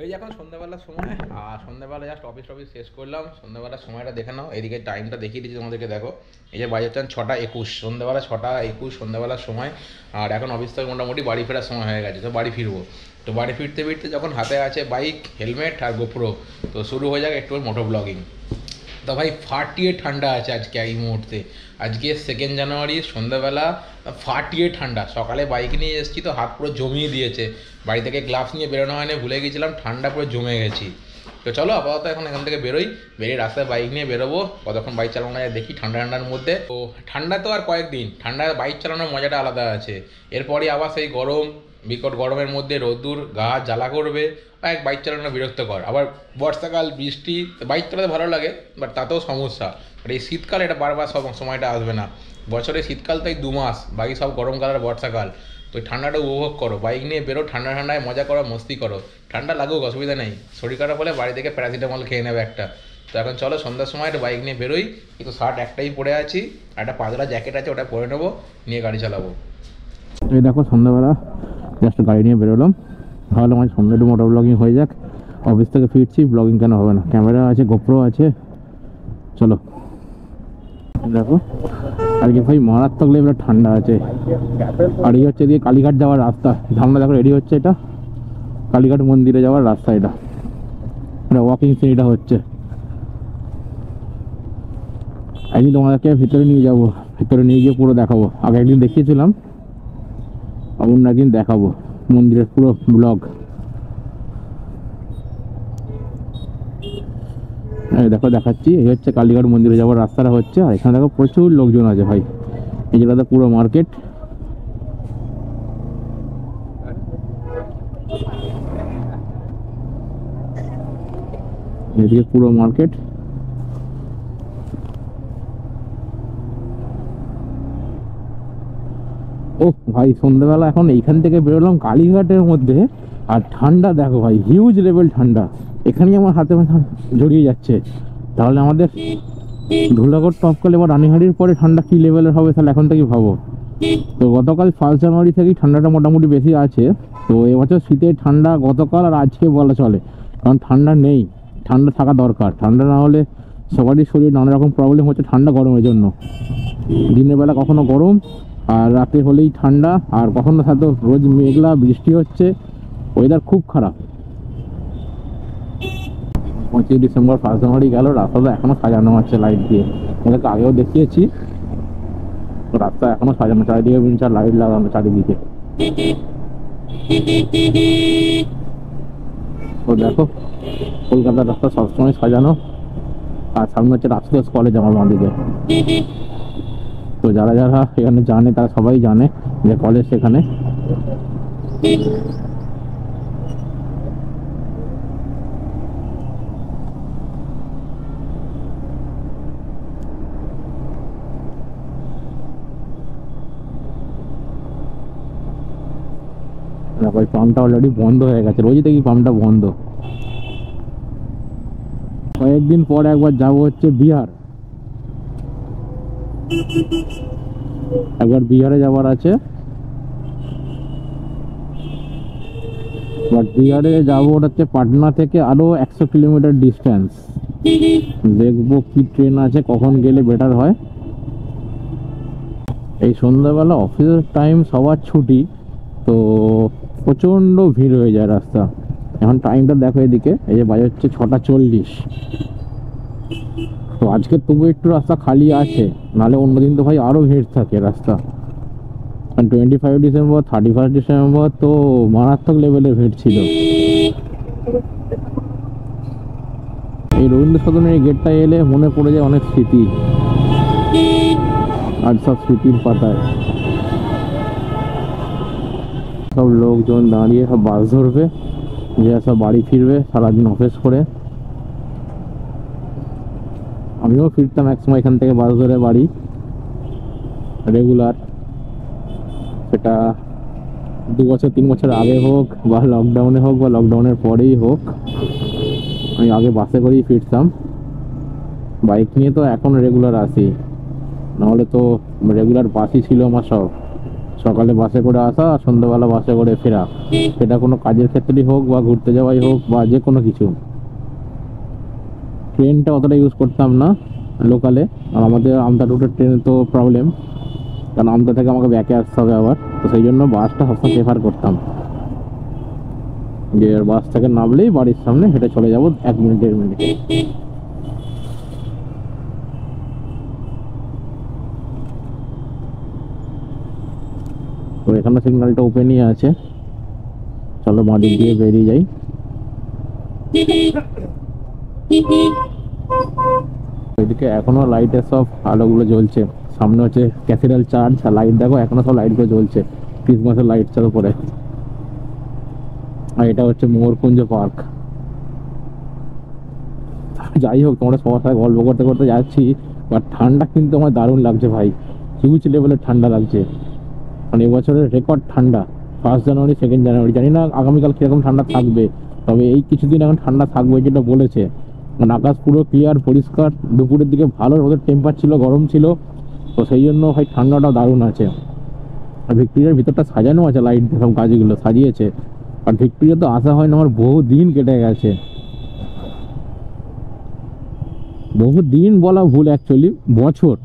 এই যে এখন সন্ধ্যাবেলার সময়, আর সন্ধ্যাবেলা জাস্ট অফিস শেষ করলাম। সন্ধ্যাবেলার সময়টা দেখে নাও, এদিকে টাইমটা দেখিয়ে দিচ্ছি তোমাদেরকে, দেখো এই যে বাজে হচ্ছে 6টা 21, সন্ধ্যাবেলা 6টা 21 সন্ধ্যাবেলার সময়। আর এখন অফিস থেকে মোটামুটি বাড়ি ফেরার সময় হয়ে গেছে, তো বাড়ি ফিরবো। তো বাড়ি ফিরতে ফিরতে যখন হাতে আছে বাইক, হেলমেট আর গোপ্রো, তো শুরু হয়ে যাক একটু মোটো ব্লগিং। তো ভাই ফাটিয়ে ঠান্ডা আছে আজকে এই মুহূর্তে। আজকে 2 জানুয়ারি সন্ধ্যাবেলা ফাটিয়ে ঠান্ডা। সকালে বাইক নিয়ে এসেছি তো হাত পুরো জমিয়ে দিয়েছে, বাড়ি থেকে গ্লাভস নিয়ে বেরোনো হয়নি, ভুলে গেছিলাম, ঠান্ডা পুরো জমে গেছি। তো চলো আপাতত এখন এখান থেকে বেরোই, বেরিয়ে রাস্তায় বাইক নিয়ে বেরোবো, কতক্ষণ বাইক চালানো যায় দেখি ঠান্ডার মধ্যে। তো ঠান্ডা তো আর কয়েকদিন, ঠান্ডায় বাইক চালানোর মজাটা আলাদা আছে। এরপরই আবার সেই গরম, বিকট গরমের মধ্যে রোদ্দুর গা জ্বালা করবে, এক বাইক চালানো বিরক্তকর। আবার বর্ষাকাল, বৃষ্টি, বাইক চালাতে ভালো লাগে, বাট তাতেও সমস্যা। আর এই শীতকাল, এটা বারবার সময়টা আসবে না। বছরে শীতকাল তাই 2 মাস, বাকি সব গরমকাল আর বর্ষাকাল। তো ঠান্ডাটা উপভোগ করো, বাইক নিয়ে বেরো, ঠান্ডায় মজা করো, মস্তি করো। ঠান্ডা লাগুক, অসুবিধা নেই, শরীর খারাপ হলে বাড়ি থেকে প্যারাসিটামল খেয়ে নেবে একটা। তো এখন চলো সন্ধ্যার সময় একটা বাইক নিয়ে বেরোই। কিন্তু শার্ট একটাই পরে আছি, একটা পাতলা জ্যাকেট আছে, ওটা পরে নেবো, নিয়ে গাড়ি চালাবো। এই দেখো সন্ধ্যাবেলা জাস্ট গাড়ি নিয়ে বেরোলাম, ভাবলাম আমার সন্ধ্যা একটু মোটর ব্লগিং হয়ে যাক। অফিস থেকে ফিরছি, ব্লগিং কেন হবে না, ক্যামেরা আছে, গোপ্রো আছে, চলো। দেখো আজকে ভাই মারাত্মক লেভেলের ঠান্ডা আছে। আর এই হচ্ছে এদিকে কালীঘাট যাওয়ার রাস্তা, সামনে দেখো রেডি হচ্ছে, এটা কালীঘাট মন্দিরে যাওয়ার রাস্তা, এটা ওয়াকিং সিঁড়িটা হচ্ছে। একদিন তোমাদেরকে ভেতরে নিয়ে যাবো, ভেতরে নিয়ে গিয়ে পুরো দেখাবো। আগে একদিন দেখিয়েছিলাম, অন্য একদিন দেখাবো মন্দিরের পুরো ব্লগ। দেখো দেখাচ্ছি, এই হচ্ছে কালীঘাট মন্দিরে যাওয়ার রাস্তাটা হচ্ছে। আর এখানে দেখো প্রচুর লোকজন আছে ভাই, এই জায়গাটা পুরো মার্কেট। এদিকে পুরো মার্কেট। ও ভাই সন্ধ্যাবেলা এখন এইখান থেকে বেরোলাম কালীঘাটের মধ্যে, আর ঠান্ডা দেখো ভাই, হিউজ লেভেল ঠান্ডা। এখানেই আমার হাতে জড়িয়ে যাচ্ছে। তাহলে আমাদের ধুলাগড় টপকালে বা রানীহাটির পরে ঠান্ডা কি লেভেলের হবে, তাহলে এখন থেকে ভাবো। তো গতকাল 1 জানুয়ারি থেকেই ঠান্ডাটা মোটামুটি বেশি আছে। তো এবছর শীতের ঠান্ডা গতকাল আর আজকে বলা চলে, কারণ ঠান্ডা নেই, ঠান্ডা থাকা দরকার। ঠান্ডা না হলে সবারই শরীর নানা রকম প্রবলেম হচ্ছে ঠান্ডা গরমের জন্য। দিনের বেলা কখনো গরম, আর রাতে হলেই ঠান্ডা, আর কখনো সাথে রোজ মেঘলা বৃষ্টি হচ্ছে, ওয়েদার খুব খারাপ। 25 ডিসেম্বর 1 জানুয়ারি গেল, রাস্তাটা এখনো সাজানো আছে লাইট দিয়ে, ওদেরকে আগেও দেখিয়েছি। রাস্তা এখনো সাজানো, চারিদিকে বিঞ্চার লাইট লাগানো চারিদিকে। তো দেখো কলকাতার রাস্তা সবসময় সাজানো। আর সামনে হচ্ছে রাজদাস কলেজ আমার বাঁদিকে। তো যারা যারা এখানে জানে তারা সবাই জানে যে কলেজ সেখানে। ওই পাম্পটা অলরেডি বন্ধ হয়ে গেছে, রোজই দেখি পাম্পটা বন্ধ। কয়েকদিন পর একবার যাবো হচ্ছে বিহার, একবার বিহারে যাওয়ার আছে। বাট বিহারে যাবো, ওটা হচ্ছে পাটনা থেকে আরো 100 কিলোমিটার ডিস্টেন্স। দেখবো কি ট্রেন আছে, কখন গেলে বেটার হয়। এই সন্ধ্যাবেলা অফিসের টাইম, সবার ছুটি, তো প্রচন্ড ভিড় হয়ে যায় রাস্তা। এখন টাইমটা দেখো এদিকে, এই যে বাজে হচ্ছে 6টা 40। তো আজকে তবু একটু রাস্তা খালি আছে, নাহলে অন্যদিন তো ভাই আরো ভিড় থাকে রাস্তা। 25 ডিসেম্বর 31 ডিসেম্বর তো মারাত্মক লেভেলে ভিড় ছিল। এই রবীন্দ্র সদনের এই গেটটা এলে মনে পড়ে যায় অনেক স্মৃতি, আর সব স্মৃতির পাতায় সব লোকজন দাঁড়িয়ে সব বাস ধরবে, যে সব বাড়ি ফিরবে সারাদিন অফিস করে। আমিও ফিরতাম একসময় এখান থেকে বাস ধরে বাড়ি, রেগুলার। সেটা 2 বছর 3 বছর আগে হোক, বা লকডাউনে হোক, বা লকডাউনের পরেই হোক, আমি আগে বাসে করেই ফিরতাম। বাইক নিয়ে তো এখন রেগুলার আসি, নাহলে তো রেগুলার বাসই ছিল আমার সব। সকালে বাসে করে আসা আর সন্ধ্যাবেলা বাসে করে ফেরা, সেটা কোনো কাজের ক্ষেত্রেই হোক বা ঘুরতে যাওয়াই হোক বা যে কোনো কিছু। ট্রেনটা অতটা ইউজ করতাম না লোকালে, আর আমাদের আমতা রুটের ট্রেনে তো প্রবলেম, কারণ আমতা থেকে আমাকে ব্যাকে আসতে হবে আবার, তো সেই জন্য বাসটা সবসময় প্রেফার করতাম, যে বাস থেকে নামলেই বাড়ির সামনে হেঁটে চলে যাবো 1 মিনিট 1.5 মিনিটে। তো এখানে সিগন্যালটা ওপেনই আছে, চলো বাঁ দিক দিয়ে বেরিয়ে যাই। ওইদিকে এখনো লাইটের সব আলোগুলো জ্বলছে, সামনে হচ্ছে ক্যাথিড্রাল চার্চ, আর লাইট দেখো এখনো সব লাইটগুলো জ্বলছে, ক্রিসমাসের লাইটটার উপরে। আর এটা হচ্ছে মোরকুঞ্জ পার্ক। যাই হোক, তোমরা সবার সাথে গল্প করতে করতে যাচ্ছি, বাট ঠান্ডা কিন্তু আমার দারুণ লাগছে ভাই, হিউজ লেভেলের ঠান্ডা লাগছে। মানে এবছরের রেকর্ড ঠান্ডা, 1 জানুয়ারি 2 জানুয়ারি, জানি না আগামীকাল কিরকম ঠান্ডা থাকবে, তবে এই কিছুদিন এখন ঠান্ডা থাকবে যেটা বলেছে। মানে আকাশ পুরো ক্লিয়ার পরিষ্কার, দুপুরের দিকে ভালো রোদের টেম্পার ছিল, গরম ছিল, তো সেই জন্য ভাই ঠান্ডাটা দারুণ আছে। আর ভিক্টোরিয়ার ভিতরটা সাজানো আছে, লাইট সব গাছগুলো সাজিয়েছে। আর ভিক্টোরিয়া তো আসা হয় না আমার বহু দিন কেটে গেছে, বহু দিন বলা ভুল, অ্যাকচুয়ালি বছর,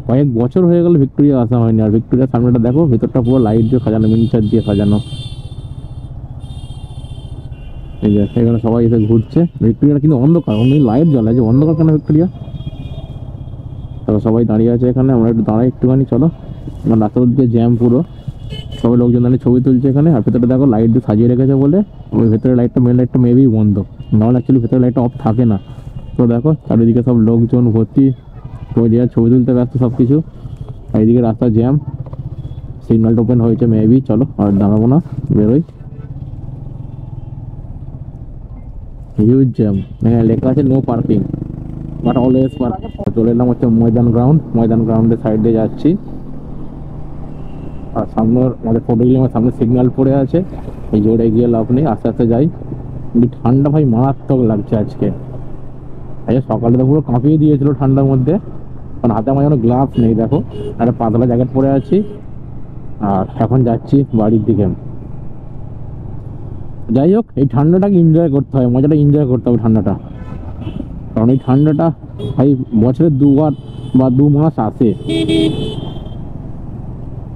কয়েক বছর হয়ে গেল ভিক্টোরিয়া আসা হয়নি। আর ভিক্টোরিয়ার সামনেটা দেখো, ভিতরটা পুরো লাইট দিয়ে সাজানো, মিনিচার দিয়ে সাজানো। এই যে এখানে সবাই এসে ঘুরছে। ভিক্টোরিয়া কিন্তু অন্ধকার, অনেক লাইট জ্বলে, যে অন্ধকার কেন ভিক্টোরিয়া? তারপর সবাই দাঁড়িয়ে আছে এখানে, আমরা একটু দাঁড়াই একটুখানি, চলো। আমার রাস্তার দিকে জ্যাম পুরো, সবাই লোকজন দাঁড়িয়ে ছবি তুলছে এখানে। আর ভেতরে দেখো লাইট দিয়ে সাজিয়ে রেখেছে বলে, ওই ভেতরে লাইটটা, মেন লাইটটা মেবি বন্ধ, নাহলে অ্যাকচুয়ালি ভেতরে লাইটটা অফ থাকে না। তো দেখো চারিদিকে সব লোকজন ভর্তি, ওই জায়গায় ছবি তুলতে ব্যস্ত সব কিছু। আর এইদিকে রাস্তা জ্যাম, সিগন্যালটা ওপেন হয়েছে মেবি, চলো আর দাঁড়াবো না, বেরোই। হিউজ জ্যাম, হ্যাঁ লেখা আছে no parking but always park. চলে এলাম হচ্ছে ময়দান গ্রাউন্ড, ময়দান গ্রাউন্ডের সাইড দিয়ে যাচ্ছি। আর সামনে আমাদের ফটোগুলি সামনে সিগন্যাল পড়ে আছে, এই জোরে গিয়ে লাভ নেই, আস্তে আস্তে যাই। কিন্তু ঠান্ডা ভাই মারাত্মক লাগছে আজকে। আজকে সকালে তো পুরো কাঁপিয়ে দিয়েছিল ঠান্ডার মধ্যে, কারণ হাতে আমার যেন গ্লাভস নেই, দেখো একটা পাতলা জ্যাকেট পরে আছি। আর এখন যাচ্ছি বাড়ির দিকে। যাই হোক, এই ঠান্ডাটাকে এনজয় করতে হয়, মজাটা এনজয় করতে হবে ঠান্ডাটা, কারণ এই ঠান্ডাটা ভাই বছরে 2 বার বা 2 মাস আসে।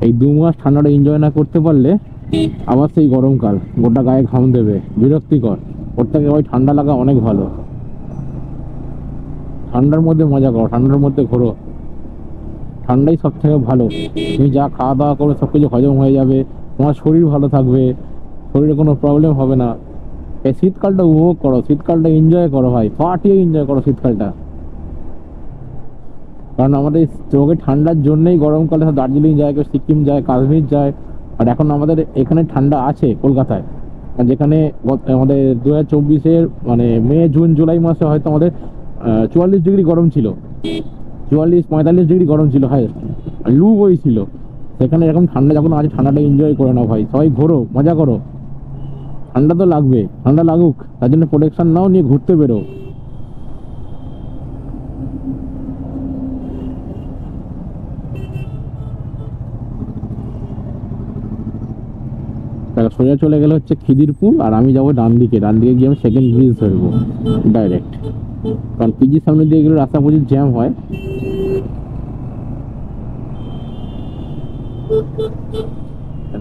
এই 2 মাস ঠান্ডাটা এনজয় না করতে পারলে আবার সেই গরমকাল, গোটা গায়ে ঘাম দেবে, বিরক্তিকর। ওর থেকে ভাই ঠান্ডা লাগা অনেক ভালো। ঠান্ডার মধ্যে মজা করো, ঠান্ডার মধ্যে ঘোরো, ঠান্ডাই সব থেকে ভালো। তুমি যা খাওয়া দাওয়া করো সব কিছু হজম হয়ে যাবে, তোমার শরীর ভালো থাকবে, শরীরে কোনো প্রবলেম হবে না। এই শীতকালটা উপভোগ করো, শীতকালটা এনজয় করো ভাই, ফাটিয়ে এনজয় করো শীতকালটা। কারণ আমাদের চোখে ঠান্ডার জন্যই গরমকালে সব দার্জিলিং যায়, কেউ সিকিম যায়, কাশ্মীর যায়। আর এখন আমাদের এখানে ঠান্ডা আছে কলকাতায়, যেখানে আমাদের 2024-এর মানে মে জুন জুলাই মাসে হয়তো আমাদের 44 ডিগ্রি গরম ছিল, 44-45 ডিগ্রি গরম ছিল, হাই লু বইছিল। সেখানে এরকম ঠান্ডা যখন আছে, ঠান্ডাটা এনজয় করে নাও ভাই, সবাই ঘোরো, মজা করো। ঠান্ডা তো লাগবে, ঠান্ডা লাগুক, তার জন্য প্রোটেকশন নাও, নিয়ে ঘুরতে বেরো। সোজা চলে গেলে হচ্ছে খিদিরপুর, আর আমি যাবো ডান দিকে, ডান দিকে গিয়ে আমি সেকেন্ড ব্রিজ ধরবো ডাইরেক্ট, কারণ পিজির সামনে দিয়ে গেলে রাস্তা প্রচুর জ্যাম হয়।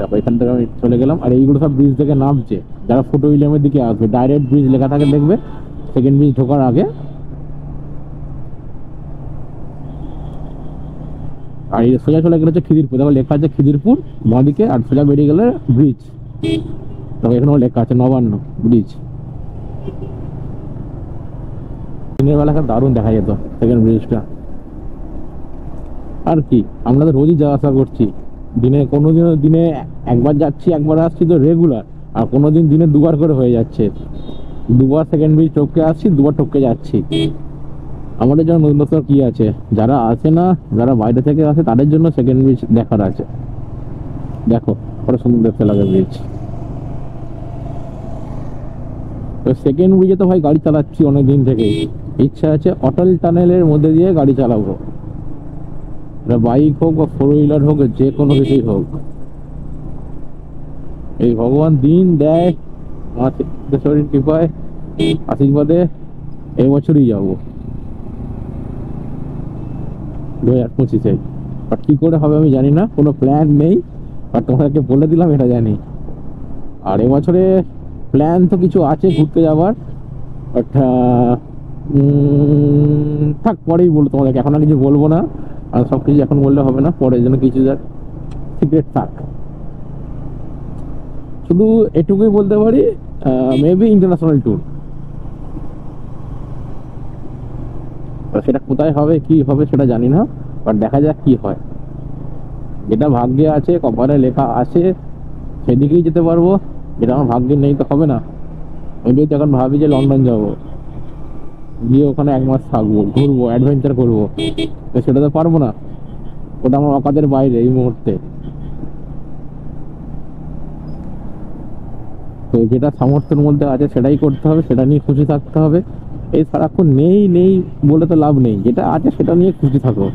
দেখো এখান থেকে আমি চলে গেলাম, আর এইগুলো সব ব্রিজ থেকে নামছে, যারা ফোর্ট উইলিয়ামের দিকে আসবে ডাইরেক্ট ব্রিজ লেখা থাকে দেখবে সেকেন্ড ব্রিজ ঢোকার আগে। আর এই সোজা চলে গেলে হচ্ছে খিদিরপুর, দেখো লেখা আছে খিদিরপুর বাঁ দিকে, আর সোজা বেরিয়ে গেলে ব্রিজ, দেখো এখানেও লেখা আছে নবান্ন ব্রিজ। দিনের বেলা দারুণ দেখা যেত সেকেন্ড ব্রিজটা। আর কি, আমরা তো রোজই যাওয়া আসা করছি, দিনে কোনো দিনে একবার যাচ্ছি একবার আসছি তো রেগুলার, আর কোনো দিন দিনে 2 বার করে হয়ে যাচ্ছে, 2 বার সেকেন্ড ব্রিজ টপকে আসছি, 2 বার টপকে যাচ্ছি। আমাদের জন্য নতুন কি আছে, যারা আসে না, যারা বাইরে থেকে আসে তাদের জন্য সেকেন্ড ব্রিজ দেখার আছে। দেখো কত সুন্দর দেখতে লাগে ব্রিজ। তো সেকেন্ড ব্রিজে তো ভাই গাড়ি চালাচ্ছি অনেক দিন থেকেই, ইচ্ছা আছে অটল টানেলের মধ্যে দিয়ে গাড়ি চালাবো, বাইক হোক বা 4 হুইলার হোক, যে কোনো কিছুই হোক, এই ভগবান দিন দেয়, আমার শরীর কৃপায় আশীর্বাদে এই বছরই যাবো 2025-এ। বাট কি করে হবে আমি জানি না, কোনো প্ল্যান নেই, বাট তোমাদেরকে বলে দিলাম এটা জানি। আর এবছরে প্ল্যান তো কিছু আছে ঘুরতে যাওয়ার, বাট থাক পরেই বলবো তোমাদেরকে, এখন আর কিছু বলবো না। আর সব কিছু এখন বললে হবে না, পরে যেন কিছু সিক্রেট থাক। শুধু এটুকুই বলতে পারি, মেবি ইন্টারন্যাশনাল ট্যুর। সেটা কোথায় হবে কি হবে সেটা জানি না, বাট দেখা যাক কি হয়। যেটা ভাগ্যে আছে, কপালে লেখা আছে, সেদিকেই যেতে পারবো। যেটা আমার ভাগ্যে নেই তো হবে না। আমি যদি এখন ভাবি যে লন্ডন যাব, গিয়ে ওখানে 1 মাস থাকবো, ঘুরবো, অ্যাডভেঞ্চার করবো, তো সেটা তো পারবো না। ওটা আমার অকাতের বাইরে এই মুহূর্তে। তো যেটা সামর্থ্যের মধ্যে আছে সেটাই করতে হবে, সেটা নিয়ে খুশি থাকতে হবে। এই সারাক্ষণ নেই নেই বলে তো লাভ নেই, যেটা আছে সেটা নিয়ে খুশি থাকো।